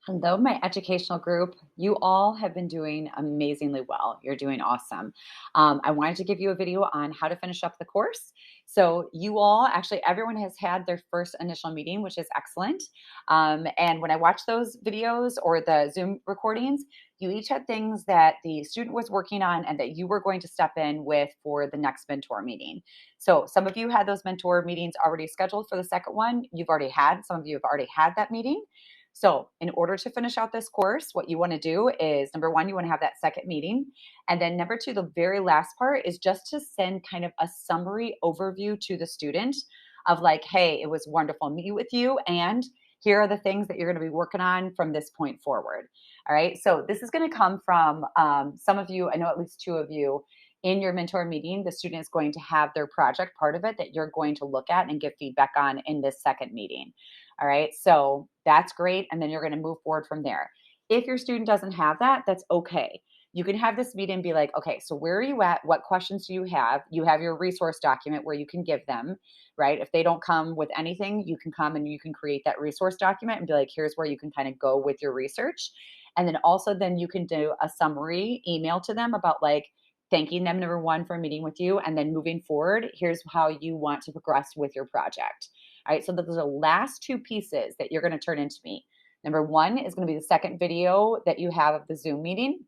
Hello, my educational group. You all have been doing amazingly well. You're doing awesome. I wanted to give you a video on how to finish up the course. So, you all actually, everyone has had their first initial meeting, which is excellent. And when I watched those videos or the Zoom recordings, you each had things that the student was working on and that you were going to step in with for the next mentor meeting. So, some of you had those mentor meetings already scheduled for the second one. You've already had, some of you have already had that meeting. So, in order to finish out this course, what you want to do is number one, you want to have that second meeting. And then number two, the very last part is just to send kind of a summary overview to the student of like, hey, it was wonderful to meet with you. And here are the things that you're going to be working on from this point forward. All right. So, this is going to come from some of you, I know at least two of you. In your mentor meeting, the student is going to have their project part of it that you're going to look at and give feedback on in this second meeting. All right. So that's great. And then you're going to move forward from there. If your student doesn't have that, that's okay. You can have this meeting and be like, okay, so where are you at? What questions do you have? You have your resource document where you can give them, right? If they don't come with anything, you can come and you can create that resource document and be like, here's where you can kind of go with your research. And then also, then you can do a summary email to them about like, thanking them number one for meeting with you and then moving forward here's how you want to progress with your project. All right, so those are the last two pieces that you're going to turn into me. Number one is going to be the second video that you have of the Zoom meeting.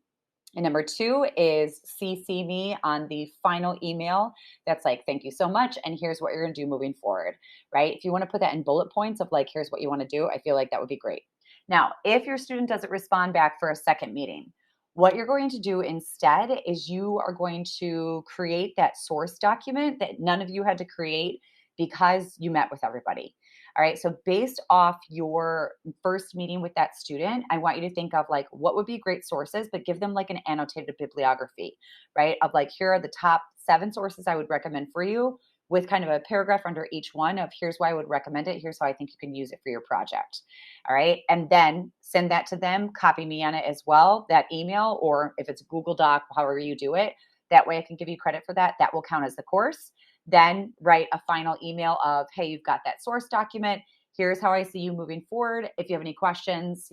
And number two is CC me on the final email that's like, thank you so much. And here's what you're going to do moving forward, right? If you want to put that in bullet points of like, here's what you want to do, I feel like that would be great. Now, if your student doesn't respond back for a second meeting, what you're going to do instead is you are going to create that source document that none of you had to create because you met with everybody. All right. So, based off your first meeting with that student, I want you to think of like what would be great sources, but give them like an annotated bibliography, right? Of like, here are the top 7 sources I would recommend for you with kind of a paragraph under each one of here's why I would recommend it. Here's how I think you can use it for your project. All right. And then send that to them, copy me on it as well, that email, or if it's Google Doc, however you do it. That way I can give you credit for that. That will count as the course. Then write a final email of, hey, you've got that source document. Here's how I see you moving forward. If you have any questions,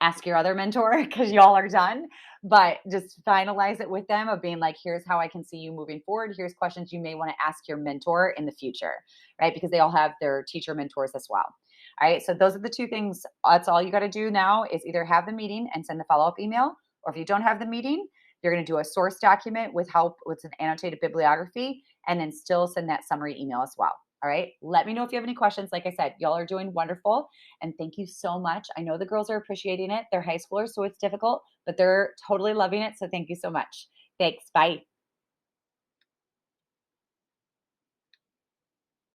ask your other mentor because y'all are done. But just finalize it with them of being like, here's how I can see you moving forward. Here's questions you may want to ask your mentor in the future, right? Because they all have their teacher mentors as well. All right. So those are the two things. That's all you got to do now is either have the meeting and send the follow up email, or if you don't have the meeting, you're going to do a source document with help with an annotated bibliography and then still send that summary email as well. All right. Let me know if you have any questions. Like I said, y'all are doing wonderful. And thank you so much. I know the girls are appreciating it. They're high schoolers, so it's difficult, but they're totally loving it. So thank you so much. Thanks. Bye.